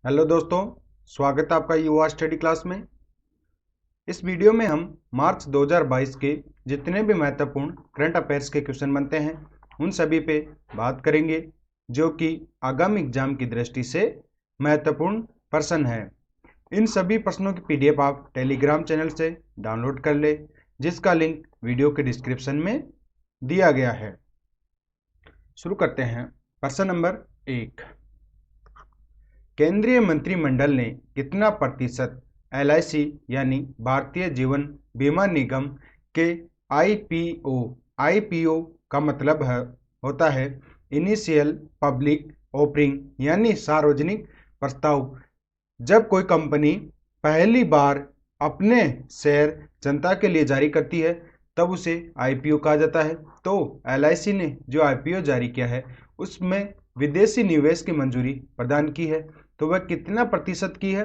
Hello दोस्तों, स्वागत है आपका युवा स्टडी क्लास में। इस वीडियो में हम मार्च 2022 के जितने भी महत्वपूर्ण करंट अफेयर्स के क्वेश्चन बनते हैं उन सभी पे बात करेंगे, जो कि आगामी एग्जाम की दृष्टि से महत्वपूर्ण प्रश्न है। इन सभी प्रश्नों की पीडीएफ आप टेलीग्राम चैनल से डाउनलोड कर ले, जिसका लिंक वीडियो के डिस्क्रिप्शन में दिया गया है। शुरू करते हैं। प्रश्न नंबर 1। केंद्रीय मंत्रिमंडल ने कितना प्रतिशत एलआईसी यानी भारतीय जीवन बीमा निगम के आईपीओ का मतलब होता है इनिशियल पब्लिक ऑफरिंग यानी सार्वजनिक प्रस्ताव। जब कोई कंपनी पहली बार अपने शेयर जनता के लिए जारी करती है तब उसे आईपीओ कहा जाता है। तो एलआईसी ने जो आईपीओ जारी किया है उसमें विदेशी निवेश की मंजूरी प्रदान की है। तो वह कितना प्रतिशत की है?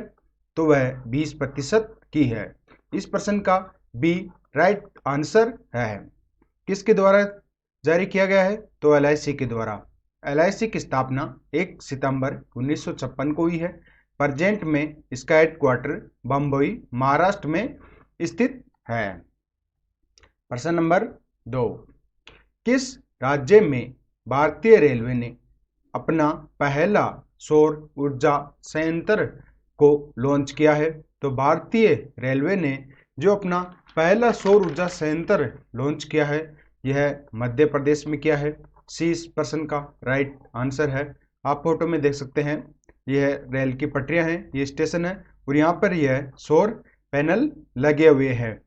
तो वह 20% की है। इस प्रश्न का बी राइट आंसर है। किसके द्वारा जारी किया गया है? तो एलआईसी के द्वारा। एलआईसी की स्थापना 1 सितंबर 1956 को हुई है। प्रेजेंट में इसका हेडक्वार्टर बम्बई महाराष्ट्र में स्थित है। प्रश्न नंबर 2। किस राज्य में भारतीय रेलवे ने अपना पहला सौर ऊर्जा संयंत्र को लॉन्च किया है? तो भारतीय रेलवे ने जो अपना पहला सौर ऊर्जा संयंत्र लॉन्च किया है यह मध्य प्रदेश में किया है। सी इस प्रश्न का राइट आंसर है। आप फोटो में देख सकते हैं, यह रेल की पटरियां हैं, ये स्टेशन है और यहाँ पर यह सौर पैनल लगे हुए हैं।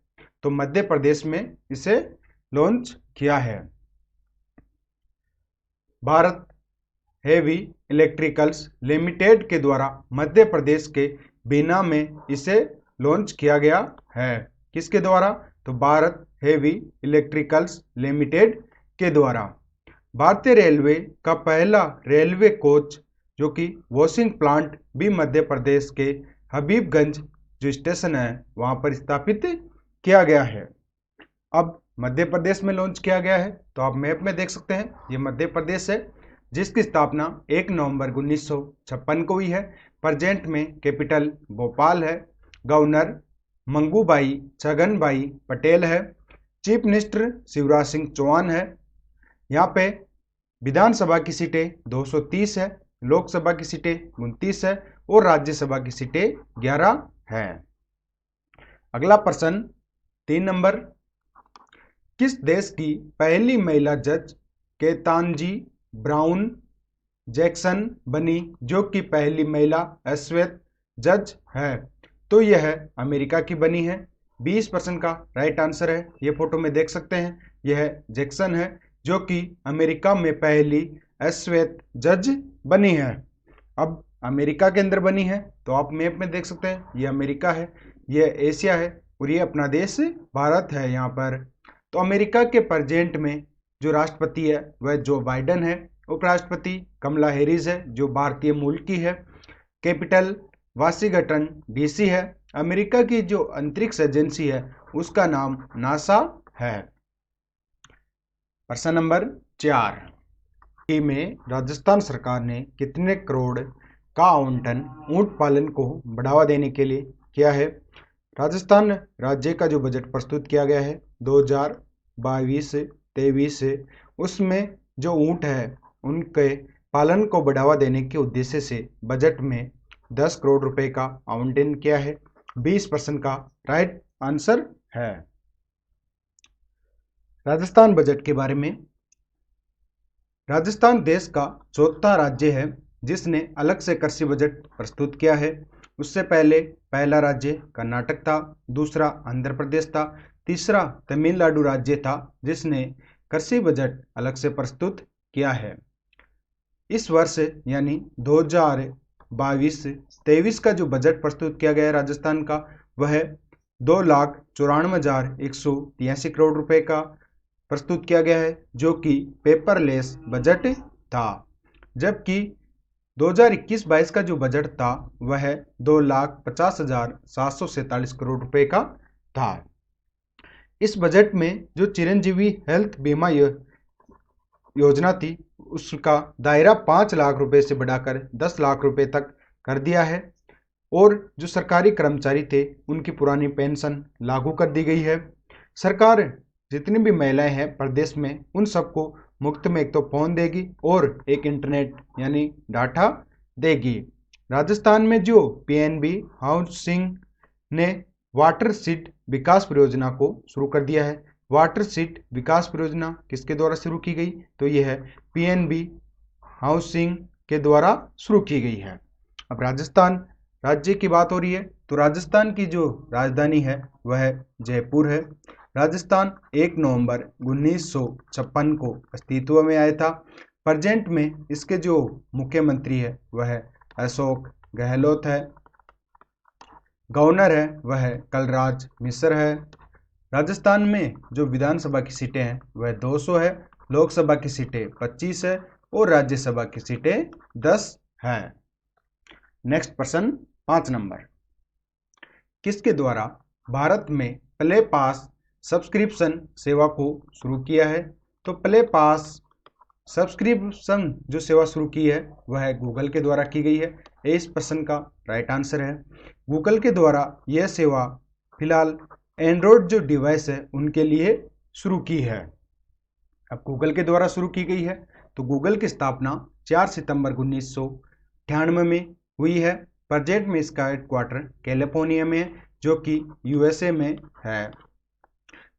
तो मध्य प्रदेश में इसे लॉन्च किया है। भारत हेवी इलेक्ट्रिकल्स लिमिटेड के द्वारा मध्य प्रदेश के बीना में इसे लॉन्च किया गया है। किसके द्वारा? तो भारत हेवी इलेक्ट्रिकल्स लिमिटेड के द्वारा। भारतीय रेलवे का पहला रेलवे कोच जो कि वॉशिंग प्लांट भी मध्य प्रदेश के हबीबगंज जो स्टेशन है वहां पर स्थापित किया गया है। अब मध्य प्रदेश में लॉन्च किया गया है। तो आप मैप में देख सकते हैं, ये मध्य प्रदेश है जिसकी स्थापना 1 नवंबर 1956 को हुई है। प्रेजेंट में कैपिटल भोपाल है। गवर्नर मंगूभाई छगनभाई पटेल है। चीफ मिनिस्टर शिवराज सिंह चौहान है। यहाँ पे विधानसभा की सीटें 230 है, लोकसभा की सीटें 29 है और राज्यसभा की सीटें 11 है। अगला प्रश्न 3 नंबर। किस देश की पहली महिला जज केतानजी ब्राउन जैक्सन बनी, जो कि पहली महिला अश्वेत जज है? तो यह अमेरिका की बनी है। 20% का राइट आंसर है। ये फोटो में देख सकते हैं, यह जैक्सन है जो कि अमेरिका में पहली अश्वेत जज बनी है। अब अमेरिका के अंदर बनी है तो आप मैप में देख सकते हैं, ये अमेरिका है, यह एशिया है और ये अपना देश भारत है यहाँ पर। तो अमेरिका के प्रेजेंट में जो राष्ट्रपति है वह जो बाइडेन है। उपराष्ट्रपति कमला हैरिस है जो भारतीय मूल की है। कैपिटल वाशिंगटन डीसी है। अमेरिका की जो अंतरिक्ष एजेंसी है उसका नाम नासा है। प्रश्न नंबर 4 में राजस्थान सरकार ने कितने करोड़ का आवंटन ऊंट पालन को बढ़ावा देने के लिए किया है? राजस्थान राज्य का जो बजट प्रस्तुत किया गया है 2022-23 से, उसमें जो ऊंट है उनके पालन को बढ़ावा देने के उद्देश्य से बजट में 10 करोड़ रुपए का आवंटन किया है। 20% का राइट आंसर है। राजस्थान बजट के बारे में। राजस्थान देश का चौथा राज्य है जिसने अलग से कृषि बजट प्रस्तुत किया है। उससे पहले पहला राज्य कर्नाटक था, दूसरा आंध्र प्रदेश था, तीसरा तमिलनाडु राज्य था जिसने कृषि बजट अलग से प्रस्तुत किया है। इस वर्ष यानी 2022-23 का जो बजट प्रस्तुत किया गया है राजस्थान का वह 2,94,183 करोड़ रुपए का प्रस्तुत किया गया है, जो कि पेपरलेस बजट था। जबकि 2021-22 का जो बजट था वह 2,50,747 करोड़ रुपए का था। इस बजट में जो चिरंजीवी हेल्थ बीमा योजना थी उसका दायरा 5 लाख रुपए से बढ़ाकर 10 लाख रुपए तक कर दिया है और जो सरकारी कर्मचारी थे उनकी पुरानी पेंशन लागू कर दी गई है। सरकार जितनी भी महिलाएं हैं प्रदेश में उन सबको मुफ्त में एक तो फोन देगी और एक इंटरनेट यानी डाटा देगी। राजस्थान में जो पीएनबी हाउसिंग ने वाटर सीट विकास परियोजना को शुरू कर दिया है। वाटर सीट विकास परियोजना किसके द्वारा शुरू की गई? तो यह है पीएनबी हाउसिंग के द्वारा शुरू की गई है। अब राजस्थान राज्य की बात हो रही है तो राजस्थान की जो राजधानी है वह जयपुर है। राजस्थान 1 नवंबर 1956 को अस्तित्व में आया था। प्रेजेंट में इसके जो मुख्यमंत्री है वह अशोक गहलोत है। गवर्नर है वह कलराज मिश्र है। राजस्थान में जो विधानसभा की सीटें हैं वह 200 है, लोकसभा की सीटें 25 है और राज्यसभा की सीटें 10 है। नेक्स्ट प्रश्न 5 नंबर, किसके द्वारा भारत में प्ले पास सब्सक्रिप्शन सेवा को शुरू किया है? तो प्ले पास सब्सक्रिप्शन जो सेवा शुरू की है वह गूगल के द्वारा की गई है। इस प्रश्न का राइट आंसर है गूगल के द्वारा यह सेवा फिलहाल एंड्रॉयड जो डिवाइस है उनके लिए शुरू की है। अब गूगल के द्वारा शुरू की गई है तो गूगल की स्थापना 4 सितंबर 1998 में हुई है। प्रेजेंट में इसका हेडक्वार्टर कैलिफोर्निया में है जो कि यूएसए में है।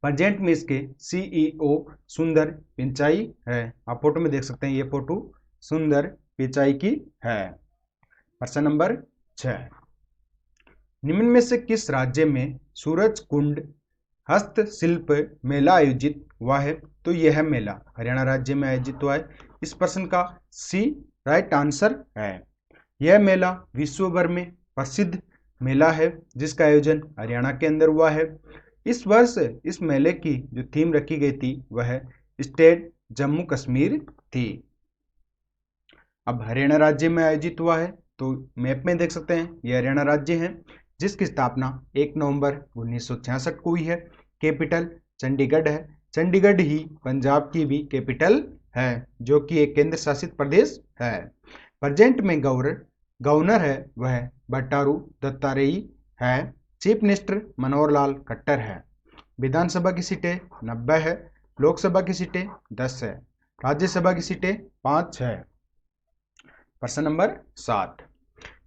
प्रेजेंट में इसके सीईओ सुंदर पिचाई है। आप फोटो में देख सकते हैं, ये फोटो सुंदर पिचाई की है। प्रश्न नंबर 6, निम्न में से किस राज्य में सूरज कुंड हस्तशिल्प मेला आयोजित हुआ है? तो यह मेला हरियाणा राज्य में आयोजित हुआ है। इस प्रश्न का सी राइट आंसर है। यह मेला विश्व भर में प्रसिद्ध मेला है जिसका आयोजन हरियाणा के अंदर हुआ है। इस वर्ष इस मेले की जो थीम रखी गई थी वह स्टेट जम्मू कश्मीर थी। अब हरियाणा राज्य में आयोजित हुआ है तो मैप में देख सकते हैं यह हरियाणा राज्य है जिसकी स्थापना 1 नवंबर 1966 को हुई है। कैपिटल चंडीगढ़ है। चंडीगढ़ ही पंजाब की भी कैपिटल है जो कि एक केंद्र शासित प्रदेश है। प्रेजेंट में गवर्नर है वह बंडारू दत्तात्रेय है। चीफ मिनिस्टर मनोहर लाल खट्टर है। विधानसभा की सीटें 90 है, लोकसभा की सीटें 10 है, राज्यसभा की सीटें 5 है। प्रश्न नंबर 7,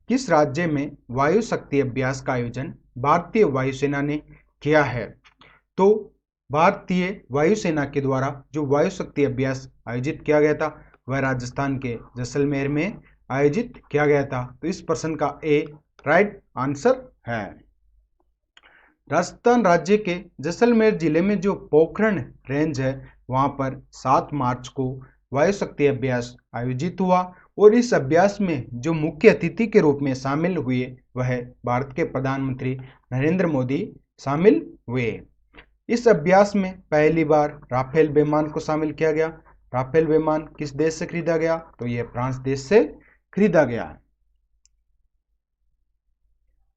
किस राज्य में वायु शक्ति अभ्यास का आयोजन भारतीय वायुसेना ने किया है? तो भारतीय वायुसेना के द्वारा जो वायु शक्ति अभ्यास आयोजित किया गया था वह राजस्थान के जैसलमेर में आयोजित किया गया था। तो इस प्रश्न का ए राइट आंसर है। राजस्थान राज्य के जैसलमेर जिले में जो पोखरण रेंज है वहां पर 7 मार्च को वायु शक्ति अभ्यास आयोजित हुआ और इस अभ्यास में जो मुख्य अतिथि के रूप में शामिल हुए वह भारत के प्रधानमंत्री नरेंद्र मोदी शामिल हुए। इस अभ्यास में पहली बार राफेल विमान को शामिल किया गया। राफेल विमान किस देश से खरीदा गया? तो यह फ्रांस देश से खरीदा गया।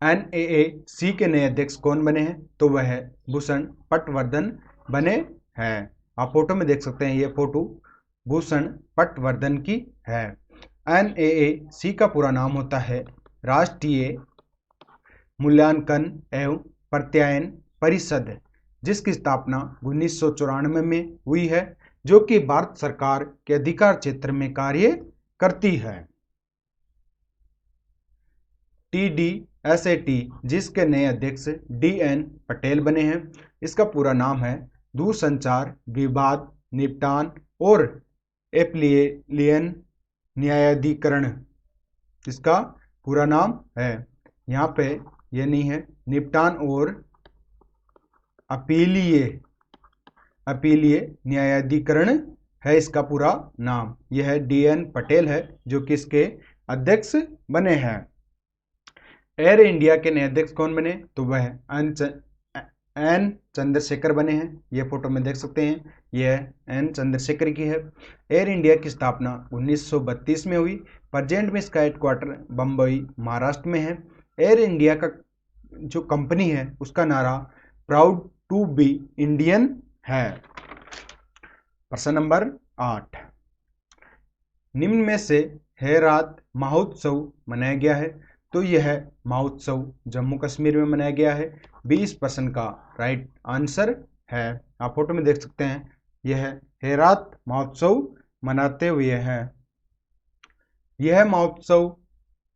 एनएएसी के नए अध्यक्ष कौन बने हैं? तो वह भूषण पटवर्धन बने हैं। आप फोटो में देख सकते हैं, यह फोटो भूषण पटवर्धन की है। एनएएसी का पूरा नाम होता है राष्ट्रीय मूल्यांकन एवं प्रत्यायन परिषद, जिसकी स्थापना 1994 में हुई है, जो कि भारत सरकार के अधिकार क्षेत्र में कार्य करती है। TDSAT जिसके नए अध्यक्ष DN पटेल बने हैं। इसका पूरा नाम है दूरसंचार विवाद निपटान और एप्लीलियन न्यायाधिकरण। इसका पूरा नाम है, यहाँ पे ये नहीं है, निपटान और अपीलीय न्यायाधिकरण है इसका पूरा नाम। यह DN पटेल है जो कि इसके अध्यक्ष बने हैं। एयर इंडिया के नए अध्यक्ष कौन बने? तो वह एन चंद्रशेखर बने हैं। यह फोटो में देख सकते हैं, यह एन चंद्रशेखर की है। एयर इंडिया की स्थापना 1932 में हुई। प्रेजेंट में इसका हेडक्वार्टर बम्बई महाराष्ट्र में है। एयर इंडिया का जो कंपनी है उसका नारा प्राउड टू बी इंडियन है। प्रश्न नंबर 8, निम्न में से हेरात महोत्सव मनाया गया है? तो यह महोत्सव जम्मू कश्मीर में मनाया गया है। 20% का राइट आंसर है। आप फोटो में देख सकते हैं, यह हेरात महोत्सव मनाते हुए हैं। यह महोत्सव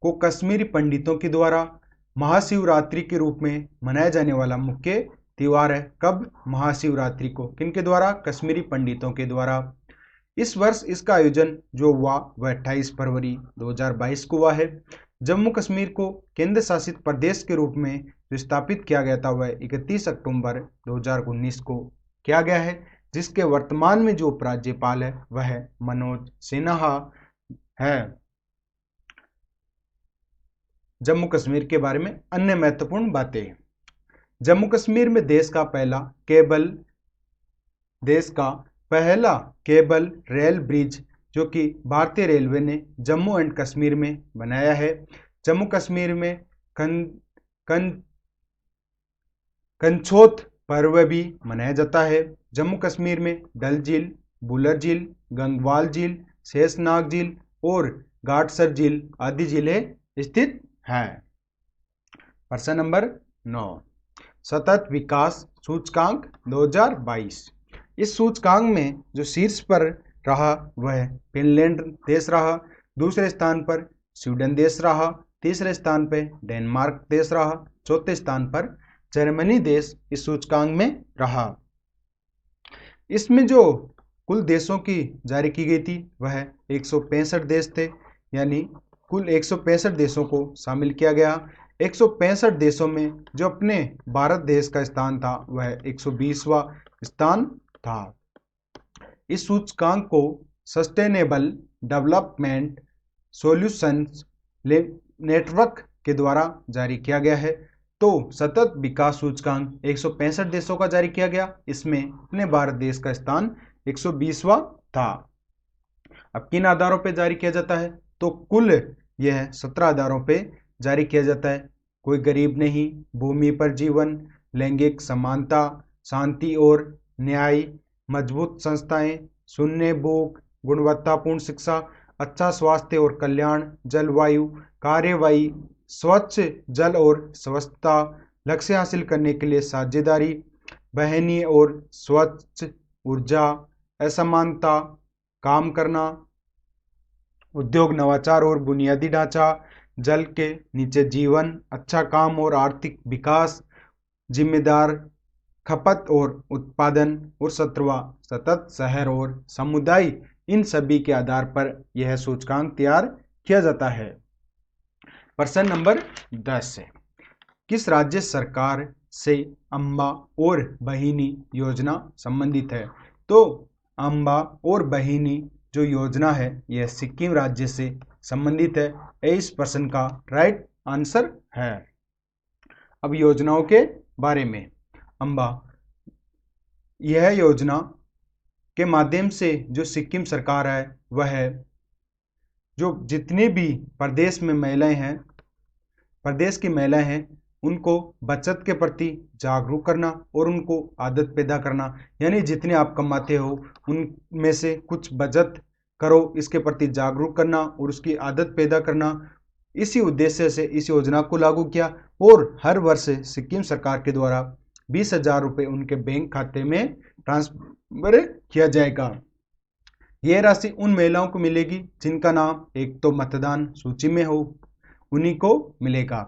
को कश्मीरी पंडितों के द्वारा महाशिवरात्रि के रूप में मनाया जाने वाला मुख्य त्योहार है। कब? महाशिवरात्रि को। किनके द्वारा? कश्मीरी पंडितों के द्वारा। इस वर्ष इसका आयोजन जो हुआ वह 28 फरवरी 2022 को हुआ है। जम्मू कश्मीर को केंद्र शासित प्रदेश के रूप में जो स्थापित किया गया था वह 31 अक्टूबर 2019 को किया गया है, जिसके वर्तमान में जो उपराज्यपाल है वह मनोज सिन्हा है। जम्मू कश्मीर के बारे में अन्य महत्वपूर्ण बातें। जम्मू कश्मीर में देश का पहला केबल रेल ब्रिज जो कि भारतीय रेलवे ने जम्मू एंड कश्मीर में बनाया है। जम्मू कश्मीर में कंछोत पर्व भी मनाया जाता है। जम्मू कश्मीर में डल झील, बुलर झील, गंगवाल झील, शेषनाग झील और घाटसर झील आदि झीलें स्थित है। प्रश्न नंबर 9, सतत विकास सूचकांक 2022। इस सूचकांक में जो शीर्ष पर रहा वह फिनलैंड देश रहा, दूसरे स्थान पर स्वीडन देश रहा, तीसरे स्थान पर डेनमार्क देश रहा, चौथे स्थान पर जर्मनी देश इस सूचकांक में रहा। इसमें जो कुल देशों की जारी की गई थी वह 165 देश थे, यानी कुल 165 देशों को शामिल किया गया। 165 देशों में जो अपने भारत देश का स्थान था वह 120वां स्थान था। इस सूचकांक को सस्टेनेबल डेवलपमेंट सॉल्यूशंस नेटवर्क के द्वारा जारी किया गया है। तो सतत विकास सूचकांक 165 देशों का जारी किया गया, इसमें अपने भारत देश का स्थान 120वां था। अब किन आधारों पर जारी किया जाता है? तो कुल यह 17 आधारों पे जारी किया जाता है। कोई गरीब नहीं, भूमि पर जीवन, लैंगिक समानता, शांति और न्याय, मजबूत संस्थाएं, शून्य भूख, गुणवत्तापूर्ण शिक्षा, अच्छा स्वास्थ्य और कल्याण, जलवायु, कार्यवाही, स्वच्छ जल और स्वच्छता, लक्ष्य हासिल करने के लिए साझेदारी, बहनीय और स्वच्छ ऊर्जा, असमानता, काम करना, उद्योग, नवाचार और बुनियादी ढांचा, जल के नीचे जीवन, अच्छा काम और आर्थिक विकास, जिम्मेदार खपत और उत्पादन, और 17वां सतत शहर और समुदाय। इन सभी के आधार पर यह सूचकांक तैयार किया जाता है। प्रश्न नंबर 10 है, किस राज्य सरकार से अम्बा और बहिनी योजना संबंधित है? तो अम्बा और बहिनी जो योजना है यह सिक्किम राज्य से संबंधित है। 23% का राइट आंसर है। अब योजनाओं के बारे में। अम्बा, यह योजना के माध्यम से जो सिक्किम सरकार है वह जो जितने भी प्रदेश में महिलाएं हैं, प्रदेश की महिलाएं हैं, उनको बचत के प्रति जागरूक करना और उनको आदत पैदा करना, यानी जितने आप कमाते हो उनमें से कुछ बचत करो, इसके प्रति जागरूक करना और उसकी आदत पैदा करना। इसी उद्देश्य से इस योजना को लागू किया और हर वर्ष सिक्किम सरकार के द्वारा 20,000 रुपये उनके बैंक खाते में ट्रांसफर किया जाएगा। यह राशि उन महिलाओं को मिलेगी जिनका नाम एक तो मतदान सूची में हो, उन्हीं को मिलेगा।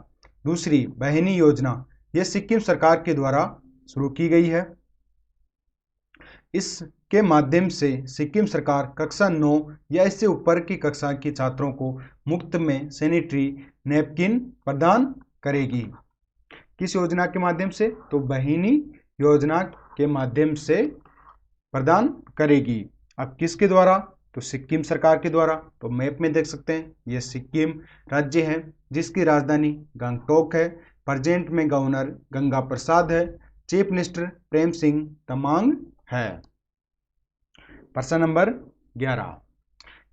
दूसरी, बहनी योजना, यह सिक्किम सरकार के द्वारा शुरू की गई है। इसके माध्यम से सिक्किम सरकार कक्षा 9 या इससे ऊपर की कक्षा की छात्रों को मुफ्त में सैनिटरी नैपकिन प्रदान करेगी। किस योजना के माध्यम से? तो बहिनी योजना के माध्यम से प्रदान करेगी। अब किसके द्वारा? तो सिक्किम सरकार के द्वारा। तो मैप में देख सकते हैं यह सिक्किम राज्य है जिसकी राजधानी गंगटोक है। प्रेजेंट में गवर्नर गंगा प्रसाद है, चीफ मिनिस्टर प्रेम सिंह तमांग है। प्रश्न नंबर 11,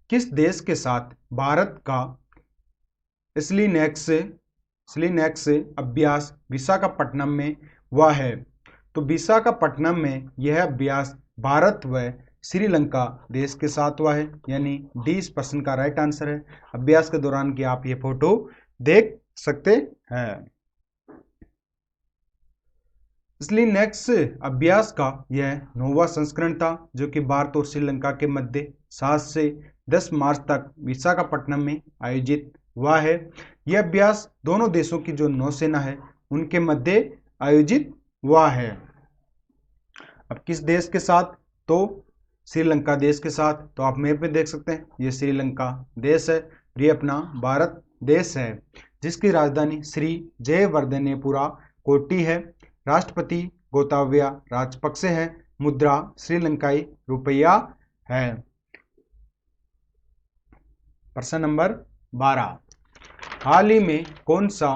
किस देश के साथ भारत का स्लीनेक्स अभ्यास विशाखापट्टनम में हुआ है? तो विशाखापट्टनम में यह अभ्यास भारत व श्रीलंका देश के साथ हुआ है, यानी 20% का राइट आंसर है। अभ्यास के दौरान की आप ये फोटो देख सकते हैं। इसलिए नेक्स्ट अभ्यास का यह 9वां संस्करण था, जो कि भारत और श्रीलंका के मध्य 7 से 10 मार्च तक विशाखापट्टनम में आयोजित हुआ है। यह अभ्यास दोनों देशों की जो नौसेना है उनके मध्य आयोजित हुआ है। अब किस देश के साथ? तो श्रीलंका देश के साथ। तो आप मैप में देख सकते हैं, ये श्रीलंका देश है, ये अपना भारत देश है, जिसकी राजधानी श्री जयवर्धनेपुरा कोट्टी है। राष्ट्रपति गोताबाया राजपक्षे है। मुद्रा श्रीलंकाई रुपया है। प्रश्न नंबर 12, हाल ही में कौन सा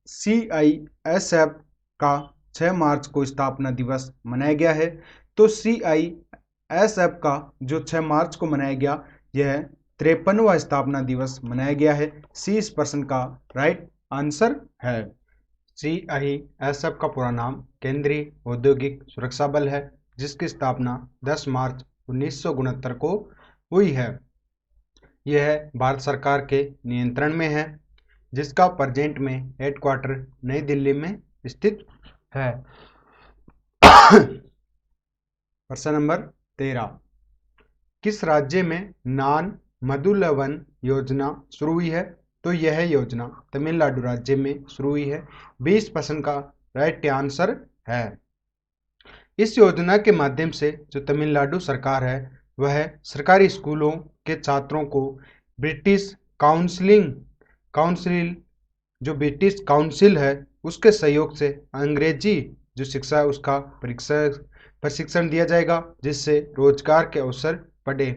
CISF का 6 मार्च को स्थापना दिवस मनाया गया है? तो CISF का जो 6 मार्च को मनाया गया, यह 53वां स्थापना दिवस मनाया गया है। सी इस प्रश्न का राइट आंसर है। CISF का पूरा नाम केंद्रीय औद्योगिक सुरक्षा बल है, जिसकी स्थापना 10 मार्च 1969 को हुई है। यह भारत सरकार के नियंत्रण में है, जिसका प्रेजेंट में हेडक्वार्टर नई दिल्ली में स्थित है। प्रश्न नंबर 13, किस राज्य में नान मधुलवन योजना शुरू हुई है? तो यह योजना तमिलनाडु राज्य में शुरू हुई है। 20% का राइट आंसर है। इस योजना के माध्यम से जो तमिलनाडु सरकार है, वह सरकारी स्कूलों के छात्रों को ब्रिटिश काउंसिल जो ब्रिटिश काउंसिल है उसके सहयोग से अंग्रेजी जो शिक्षा है उसका प्रशिक्षण दिया जाएगा, जिससे रोजगार के अवसर बढ़े।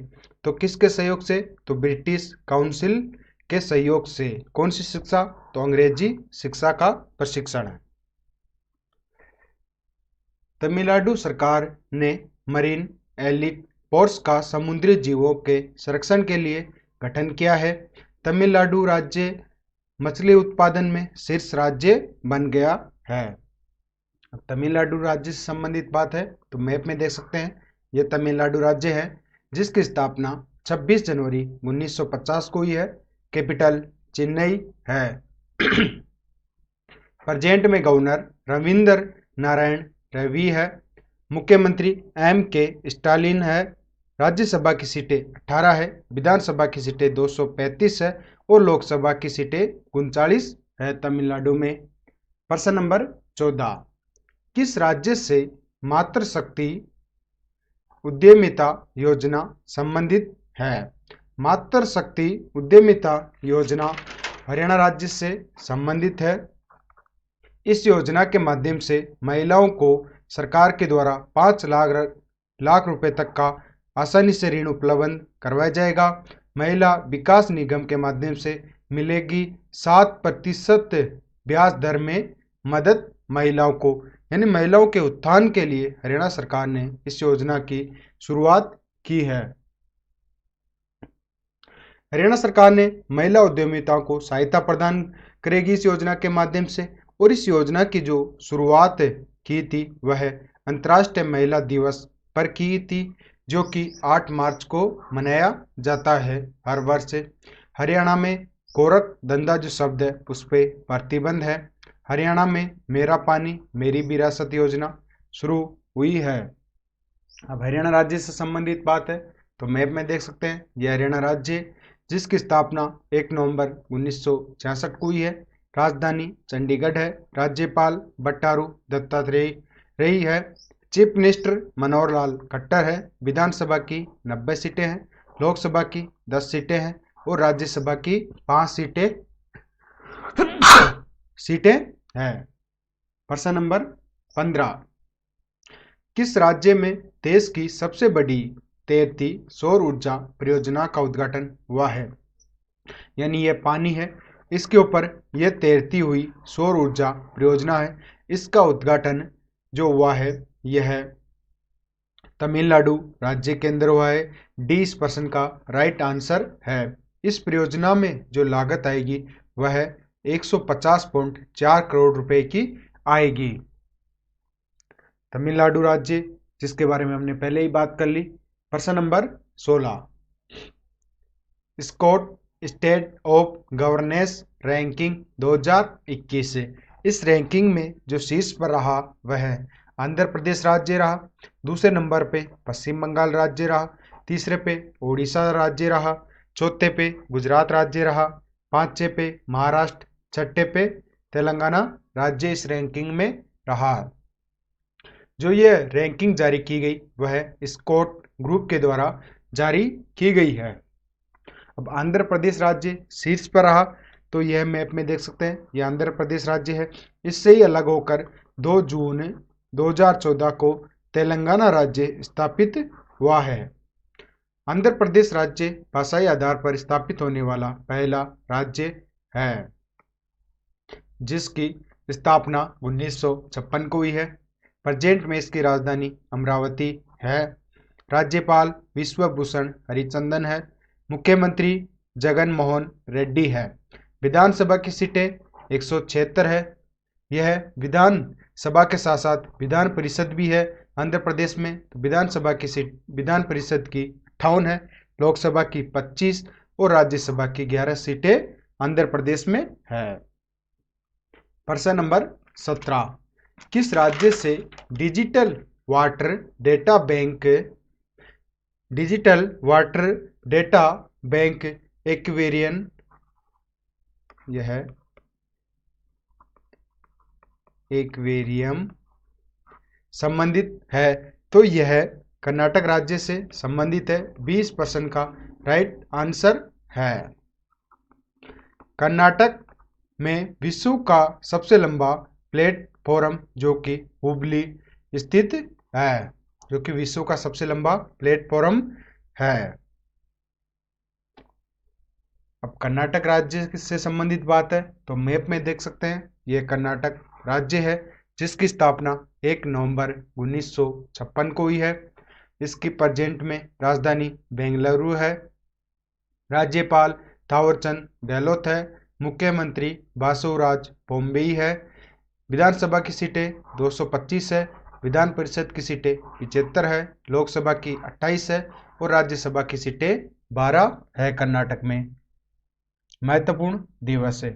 तो किसके सहयोग से? तो ब्रिटिश काउंसिल के सहयोग से। कौन सी शिक्षा? तो अंग्रेजी शिक्षा का प्रशिक्षण है। तमिलनाडु सरकार ने मरीन एलिट फोर्स का समुद्री जीवों के संरक्षण के लिए गठन किया है। तमिलनाडु राज्य मछली उत्पादन में शीर्ष राज्य बन गया है। अब तमिलनाडु राज्य से संबंधित बात है तो मैप में देख सकते हैं, यह तमिलनाडु राज्य है, जिसकी स्थापना 26 जनवरी 1950 को हुई है। कैपिटल चेन्नई है। प्रेजेंट में गवर्नर रविंद्र नारायण रवि है। मुख्यमंत्री MK स्टालिन है। राज्यसभा की सीटें 18 है, विधानसभा की सीटें 235 है और लोकसभा की सीटें 39 है तमिलनाडु में। प्रश्न नंबर 14, किस राज्य से मातृशक्ति उद्यमिता योजना संबंधित है? मातृशक्ति उद्यमिता योजना हरियाणा राज्य से संबंधित है। इस योजना के माध्यम से महिलाओं को सरकार के द्वारा 5 लाख रुपए तक का आसानी से ऋण उपलब्ध करवाया जाएगा। महिला विकास निगम के माध्यम से मिलेगी 7% ब्याज दर में मदद महिलाओं को, यानी महिलाओं के उत्थान के लिए हरियाणा सरकार ने इस योजना की शुरुआत की है। हरियाणा सरकार ने महिला उद्यमिताओं को सहायता प्रदान करेगी इस योजना के माध्यम से। और इस योजना की जो शुरुआत की थी वह अंतर्राष्ट्रीय महिला दिवस पर की थी, जो कि 8 मार्च को मनाया जाता है हर वर्ष। हरियाणा में गोरख धंधा जो शब्द है उस पर प्रतिबंध है। हरियाणा में मेरा पानी मेरी विरासत योजना शुरू हुई है। अब हरियाणा राज्य से संबंधित बात है तो मैप में देख सकते हैं, यह हरियाणा राज्य जिसकी स्थापना 1 नवंबर 1966 को हुई है। राजधानी चंडीगढ़ है। राज्यपाल बट्टारू दत्तात्रेय रही है। चीफ मिनिस्टर मनोहर लाल खट्टर है। विधानसभा की 90 सीटें हैं, लोकसभा की 10 सीटें हैं और राज्यसभा की 5 सीटें हैं। प्रश्न नंबर 15, किस राज्य में देश की सबसे बड़ी तैरती सौर ऊर्जा परियोजना का उद्घाटन हुआ है? यानी यह पानी है, इसके ऊपर यह तैरती हुई सौर ऊर्जा परियोजना है। इसका उद्घाटन जो हुआ है यह तमिलनाडु राज्य के अंदर हुआ है। डी इस प्रश्न का राइट आंसर है। इस परियोजना में जो लागत आएगी वह 150.4 करोड़ रुपए की आएगी। तमिलनाडु राज्य जिसके बारे में हमने पहले ही बात कर ली। प्रश्न number 16, state of governance ranking 2021 से। इस रैंकिंग में जो शीर्ष पर रहा वह है आंध्र प्रदेश राज्य रहा, दूसरे नंबर पे पश्चिम बंगाल राज्य रहा, तीसरे पे उड़ीसा राज्य रहा, चौथे पे गुजरात राज्य रहा, पांचवे पे महाराष्ट्र, छठे पे तेलंगाना राज्य इस रैंकिंग में रहा। जो ये रैंकिंग जारी की गई वह स्कॉट ग्रुप के द्वारा जारी की गई है। अब आंध्र प्रदेश राज्य शीर्ष पर रहा, तो यह मैप में देख सकते हैं, यह आंध्र प्रदेश राज्य है। इससे ही अलग होकर 2 जून 2014 को तेलंगाना राज्य स्थापित हुआ है। आंध्र प्रदेश राज्य भाषाई आधार पर स्थापित होने वाला पहला राज्य है, जिसकी स्थापना 1956 को हुई है। प्रेजेंट में इसकी राजधानी अमरावती है। राज्यपाल विश्वभूषण हरिचंदन है। मुख्यमंत्री जगन मोहन रेड्डी है। विधानसभा की सीटें 176 है। यह विधानसभा के साथ साथ विधान परिषद भी है आंध्र प्रदेश में। तो विधानसभा की सीट विधान परिषद की 58 है, लोकसभा की 25 और राज्यसभा की 11 सीटें आंध्र प्रदेश में है। प्रश्न नंबर 17, किस राज्य से digital water data bank Aquarian संबंधित है? तो यह कर्नाटक राज्य से संबंधित है। 20% का राइट आंसर है। कर्नाटक में विश्व का सबसे लंबा प्लेटफॉर्म जो कि हुबली स्थित है, जो कि विश्व का सबसे लंबा प्लेटफॉर्म है। अब कर्नाटक राज्य से संबंधित बात है तो मैप में देख सकते हैं, यह कर्नाटक राज्य है जिसकी स्थापना 1 नवंबर 1956 को हुई है। इसकी प्रेजेंट में राजधानी बेंगलुरु है। राज्यपाल थावरचंद गहलोत है। मुख्यमंत्री बासुराज बोम्मेई है। विधानसभा की सीटें 225 है। विधान परिषद की सीटें 75 है। लोकसभा की 28 है और राज्यसभा की सीटें 12 है कर्नाटक में। महत्वपूर्ण दिवस है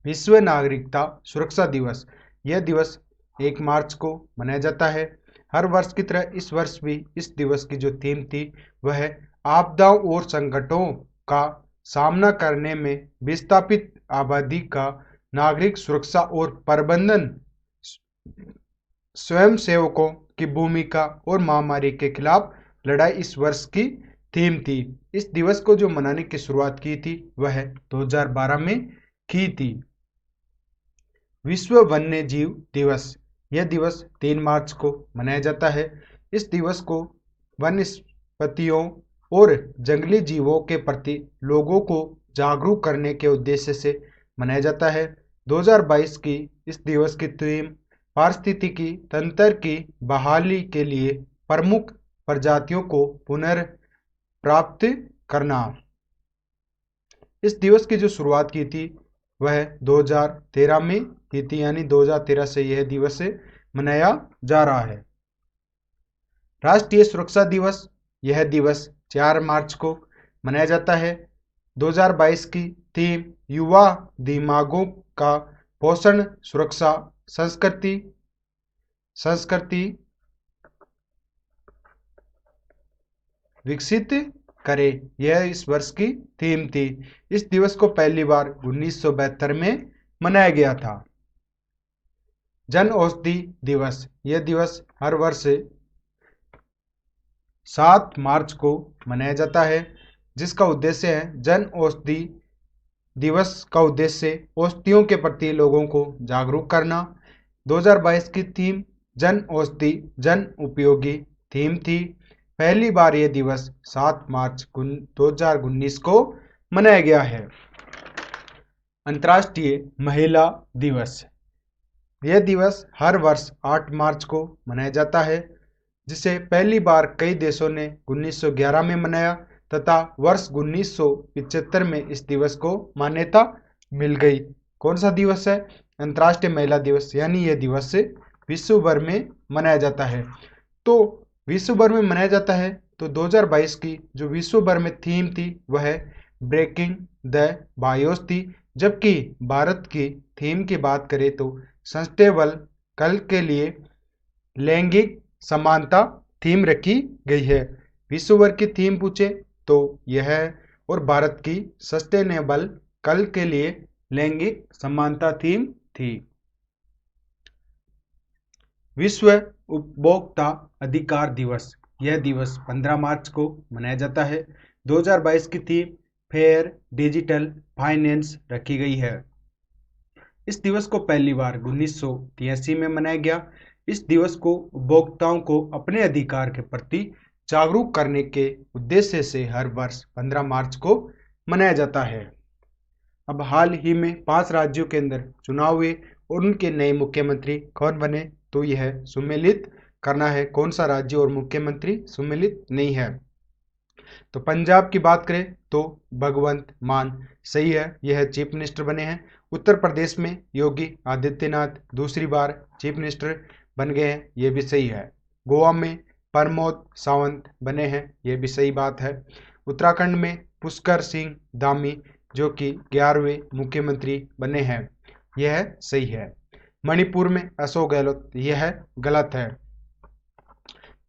विश्व नागरिकता सुरक्षा दिवस। यह दिवस 1 मार्च को मनाया जाता है। हर वर्ष की तरह इस वर्ष भी इस दिवस की जो थीम थी वह आपदाओं और संकटों का सामना करने में विस्थापित आबादी का नागरिक सुरक्षा और प्रबंधन, स्वयंसेवकों की भूमिका और महामारी के खिलाफ लड़ाई इस वर्ष की थीम थी। इस दिवस को जो मनाने की शुरुआत की थी वह 2012 में की थी। विश्व वन्य जीव दिवस। यह दिवस 3 मार्च को मनाया जाता है। इस दिवस को वनस्पतियों और जंगली जीवों के प्रति लोगों को जागरूक करने के उद्देश्य से मनाया जाता है। 2022 की इस दिवस की थीम पारिस्थितिकी तंत्र की बहाली के लिए प्रमुख प्रजातियों को पुनर्प्राप्त करना। इस दिवस की जो शुरुआत की थी वह 2013 में की थी, यानी 2013 से यह दिवस मनाया जा रहा है। राष्ट्रीय सुरक्षा दिवस। यह दिवस 4 मार्च को मनाया जाता है। 2022 की थीम युवा दिमागों का पोषण सुरक्षा संस्कृति विकसित करे, यह इस वर्ष की थीम थी। इस दिवस को पहली बार 1972 में मनाया गया था। जन औषधि दिवस। यह दिवस हर वर्ष 7 मार्च को मनाया जाता है, जिसका उद्देश्य है जन औषधि दिवस का उद्देश्य औषधियों के प्रति लोगों को जागरूक करना। 2022 की थीम जन औषधि जन उपयोगी थीम थी। पहली बार यह दिवस 7 मार्च 2019 को मनाया गया है। अंतर्राष्ट्रीय महिला दिवस। यह दिवस हर वर्ष 8 मार्च को मनाया जाता है, जिसे पहली बार कई देशों ने 1911 में मनाया तथा वर्ष 1975 में इस दिवस को मान्यता मिल गई। कौन सा दिवस है? अंतर्राष्ट्रीय महिला दिवस, यानी यह दिवस विश्व भर में मनाया जाता है। तो विश्व भर में मनाया जाता है तो 2022 की जो विश्व भर में थीम थी वह ब्रेकिंग द बायोस थी। जबकि भारत की थीम की बात करें तो सस्टेनेबल कल के लिए लैंगिक समानता थीम रखी गई है। विश्व भर की थीम पूछे तो यह है, और भारत की सस्टेनेबल कल के लिए लैंगिक समानता थीम थी। विश्व उपभोक्ता अधिकार दिवस, यह दिवस 15 मार्च को मनाया जाता है। 2022 की थीम फेयर डिजिटल फाइनेंस रखी गई है। इस दिवस को पहली बार 1983 में मनाया गया। इस दिवस को उपभोक्ताओं को अपने अधिकार के प्रति जागरूक करने के उद्देश्य से हर वर्ष 15 मार्च को मनाया जाता है। अब हाल ही में 5 राज्यों के अंदर चुनाव हुए और उनके नए मुख्यमंत्री कौन बने, तो यह सुमेलित करना है कौन सा राज्य और मुख्यमंत्री सुमेलित नहीं है। तो पंजाब की बात करें तो भगवंत मान सही है, यह चीफ मिनिस्टर बने हैं। उत्तर प्रदेश में योगी आदित्यनाथ दूसरी बार चीफ मिनिस्टर बन गए हैं, यह भी सही है। गोवा में प्रमोद सावंत बने हैं, यह भी सही बात है। उत्तराखंड में पुष्कर सिंह धामी जो कि 11वें मुख्यमंत्री बने हैं, यह सही है। मणिपुर में अशोक गहलोत, यह गलत है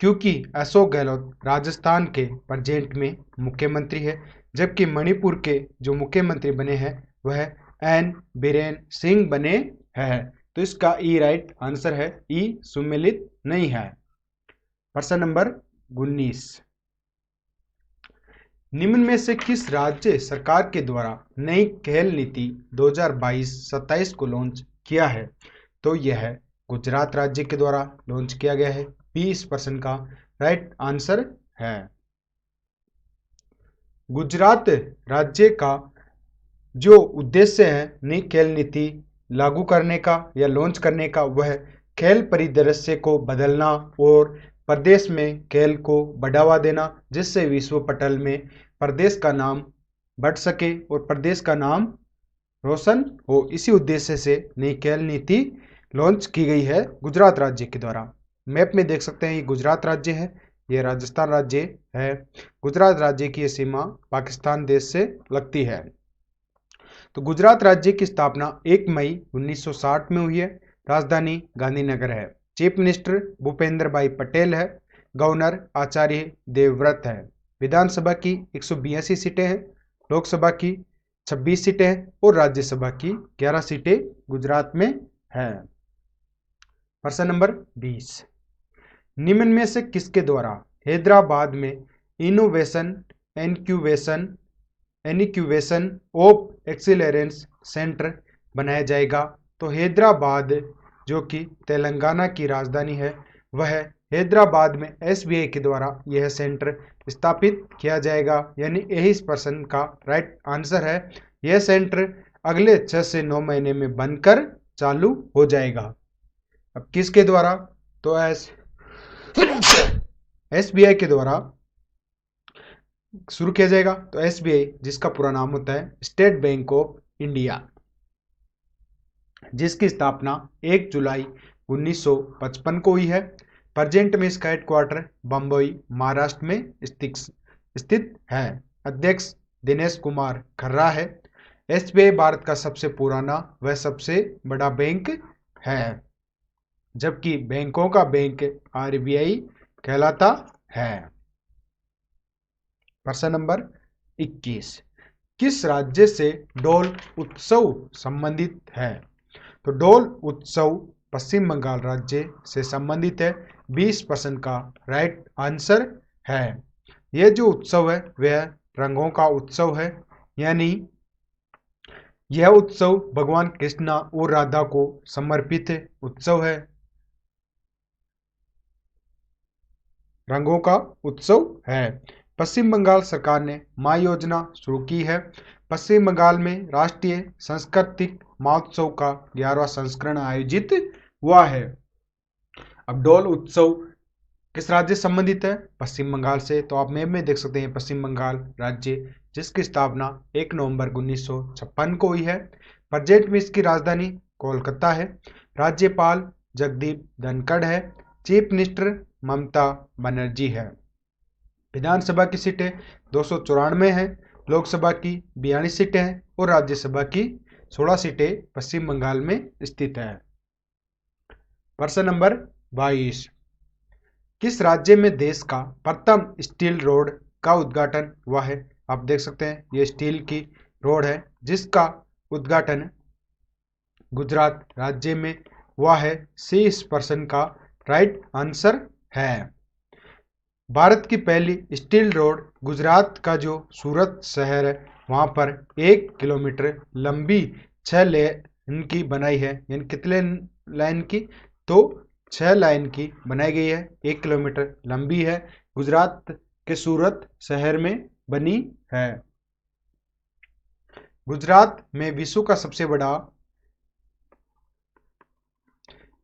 क्योंकि अशोक गहलोत राजस्थान के प्रेजेंट में मुख्यमंत्री है, जबकि मणिपुर के जो मुख्यमंत्री बने हैं वह एन बीरेन सिंह बने हैं। तो इसका ई राइट आंसर है, ई सुमेलित नहीं है। प्रश्न नंबर 19, निम्न में से किस राज्य सरकार के द्वारा नई खेल नीति 2022-27 को लॉन्च किया है, तो यह है गुजरात राज्य के द्वारा लॉन्च किया गया है। 20% का राइट आंसर है। गुजरात राज्य का जो उद्देश्य है नई खेल नीति लागू करने का या लॉन्च करने का, वह खेल परिदृश्य को बदलना और प्रदेश में खेल को बढ़ावा देना, जिससे विश्व पटल में प्रदेश का नाम बढ़ सके और प्रदेश का नाम रोशन हो। इसी उद्देश्य से नई खेल नीति लॉन्च की गई है गुजरात राज्य के द्वारा। मैप में देख सकते हैं ये गुजरात राज्य है, ये राजस्थान राज्य है। गुजरात राज्य की सीमा पाकिस्तान देश से लगती है। तो गुजरात राज्य की स्थापना 1 मई 1960 में हुई है। राजधानी गांधीनगर है। चीफ मिनिस्टर भूपेंद्र भाई पटेल है। गवर्नर आचार्य देवव्रत है। विधानसभा की 182 सीटें हैं, लोकसभा की 26 सीटें हैं और राज्यसभा की 11 सीटें गुजरात में हैं। प्रश्न नंबर 20, निम्न में से किसके द्वारा हैदराबाद में इनोवेशन इनक्यूबेशन ऑफ एक्सीलेरेंस सेंटर बनाया जाएगा, तो हैदराबाद जो कि तेलंगाना की राजधानी है, वह हैदराबाद में SBI के द्वारा यह सेंटर स्थापित किया जाएगा, यानी यही इस प्रश्न का राइट आंसर है। यह सेंटर अगले 6 से 9 महीने में बनकर चालू हो जाएगा। अब किसके द्वारा, तो SBI के द्वारा शुरू किया जाएगा। तो SBI जिसका पूरा नाम होता है स्टेट बैंक ऑफ इंडिया, जिसकी स्थापना 1 जुलाई 1955 को हुई है। प्रेजेंट में इसका हेडक्वार्टर बंबई महाराष्ट्र में स्थित है। अध्यक्ष दिनेश कुमार खर्रा है। SBI भारत का सबसे पुराना व सबसे बड़ा बैंक है, जबकि बैंकों का बैंक RBI कहलाता है। प्रश्न नंबर 21, किस राज्य से डोल उत्सव संबंधित है, तो डोल उत्सव पश्चिम बंगाल राज्य से संबंधित है। 20% का राइट आंसर है। यह जो उत्सव है वह रंगों का उत्सव है, यानी यह उत्सव भगवान कृष्ण और राधा को समर्पित उत्सव है। रंगों का उत्सव है। पश्चिम बंगाल सरकार ने माँ योजना शुरू की है। पश्चिम बंगाल में राष्ट्रीय सांस्कृतिक महोत्सव का 11वां संस्करण आयोजित हुआ है। अब डोल उत्सव किस राज्य से संबंधित है, पश्चिम बंगाल से। तो आप मैप में देख सकते हैं पश्चिम बंगाल राज्य, जिसकी स्थापना 1 नवंबर 1956 को हुई है। प्रेजेंट में इसकी राजधानी कोलकाता है। राज्यपाल जगदीप धनखड़ है। चीफ मिनिस्टर ममता बनर्जी है। विधानसभा की सीटें 294 हैं लोकसभा की 42 सीटें हैं और राज्यसभा की 16 सीटें पश्चिम बंगाल में स्थित है। प्रश्न नंबर 22, किस राज्य में देश का प्रथम स्टील रोड का उद्घाटन हुआ है? आप देख सकते हैं ये स्टील की रोड है जिसका उद्घाटन गुजरात राज्य में हुआ है। सी इस प्रश्न का राइट आंसर है। भारत की पहली स्टील रोड गुजरात का जो सूरत शहर है वहां पर 1 किलोमीटर लंबी 6 लेन की बनाई है। यानी कितने लाइन की? तो 6 लाइन की बनाई गई है, 1 किलोमीटर लंबी है, गुजरात के सूरत शहर में बनी है। गुजरात में विश्व का सबसे बड़ा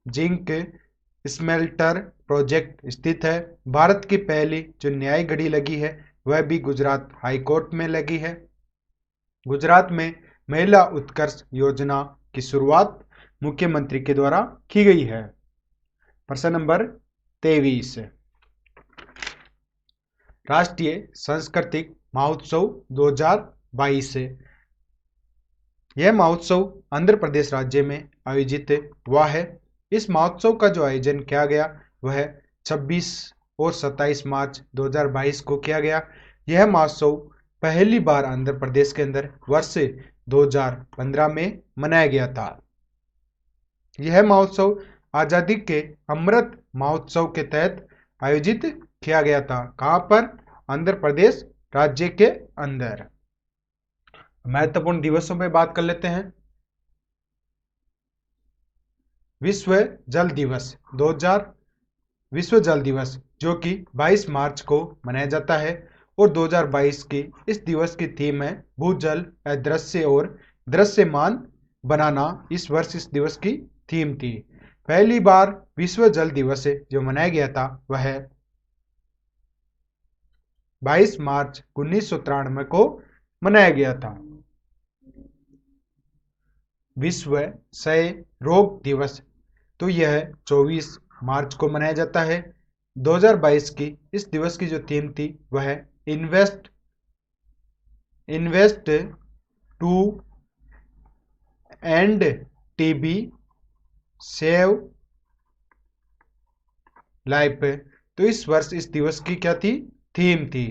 जिंक स्मेल्टर प्रोजेक्ट स्थित है। भारत की पहली जो न्याय घड़ी लगी है वह भी गुजरात हाई कोर्ट में लगी है। गुजरात में महिला उत्कर्ष योजना की शुरुआत मुख्यमंत्री के द्वारा की गई है। प्रश्न नंबर 23, राष्ट्रीय सांस्कृतिक महोत्सव 2022, यह महोत्सव आंध्र प्रदेश राज्य में आयोजित हुआ है। इस महोत्सव का जो आयोजन किया गया वह 26 और 27 मार्च 2022 को किया गया। यह महोत्सव पहली बार आंध्र प्रदेश के अंदर वर्ष 2015 में मनाया गया था। यह महोत्सव आजादी के अमृत महोत्सव के तहत आयोजित किया गया था। कहां पर? आंध्र प्रदेश राज्य के अंदर। महत्वपूर्ण दिवसों में बात कर लेते हैं। विश्व जल दिवस 2000, विश्व जल दिवस जो कि 22 मार्च को मनाया जाता है और 2022 की इस दिवस की थीम है भूजल अदृश्य और दृश्यमान बनाना। इस वर्ष इस दिवस की थीम थी। पहली बार विश्व जल दिवस जो मनाया गया था वह 22 मार्च 1993 को मनाया गया था। विश्व क्षय रोग दिवस तो यह 24 मार्च को मनाया जाता है। 2022 की इस दिवस की जो थीम थी वह invest to end TB save life. तो इस वर्ष इस दिवस की क्या थी? थीम थी।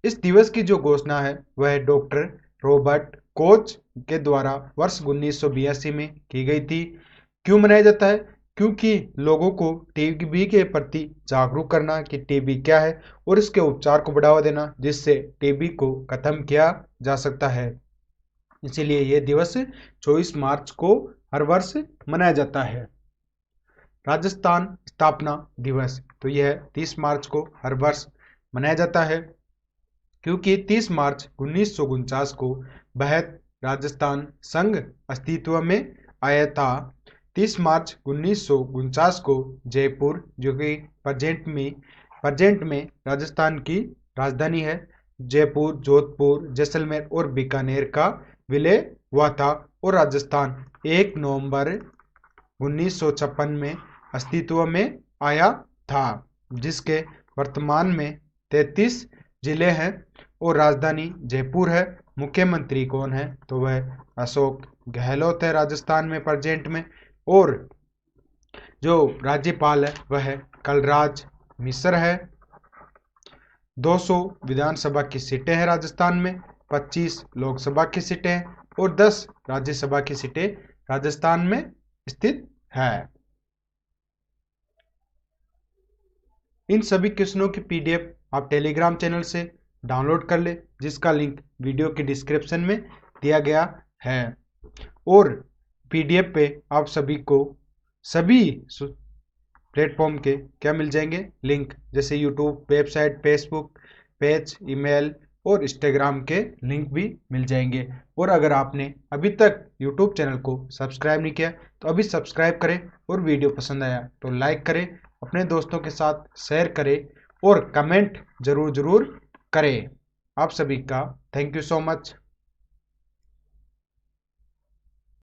इस दिवस की जो घोषणा है वह डॉक्टर रॉबर्ट कोच के द्वारा वर्ष 1982 में की गई थी। क्यों मनाया जाता है? क्योंकि लोगों को टीबी के प्रति जागरूक करना कि टीबी क्या है और इसके उपचार को बढ़ावा देना जिससे टीबी को खत्म किया जा सकता है। इसीलिए यह दिवस 24 मार्च को हर वर्ष मनाया जाता है। राजस्थान स्थापना दिवस तो यह 30 मार्च को हर वर्ष मनाया जाता है क्योंकि 30 मार्च 1949 को बेहद राजस्थान संघ अस्तित्व में आया था। 30 मार्च 1949 को जयपुर जो कि प्रेजेंट में राजस्थान की राजधानी है, जयपुर, जोधपुर, जैसलमेर और बीकानेर का विलय हुआ था और राजस्थान 1 नवंबर 1956 में अस्तित्व में आया था, जिसके वर्तमान में 33 जिले हैं और राजधानी जयपुर है। मुख्यमंत्री कौन है? तो वह अशोक गहलोत है राजस्थान में प्रेजेंट में। और जो राज्यपाल है वह कलराज मिश्र है। 200 विधानसभा की सीटें हैं राजस्थान में, 25 लोकसभा की सीटें हैं और 10 राज्यसभा की सीटें राजस्थान में स्थित है। इन सभी क्वेश्चनों की पीडीएफ आप टेलीग्राम चैनल से डाउनलोड कर ले, जिसका लिंक वीडियो के डिस्क्रिप्शन में दिया गया है। और पीडीएफ पे आप सभी को सभी प्लेटफॉर्म के क्या मिल जाएंगे? लिंक, जैसे YouTube, website, Facebook page, email और इंस्टाग्राम के लिंक भी मिल जाएंगे। और अगर आपने अभी तक यूट्यूब चैनल को सब्सक्राइब नहीं किया तो अभी सब्सक्राइब करें और वीडियो पसंद आया तो लाइक करें, अपने दोस्तों के साथ शेयर करें और कमेंट जरूर करें। आप सभी का थैंक यू सो मच।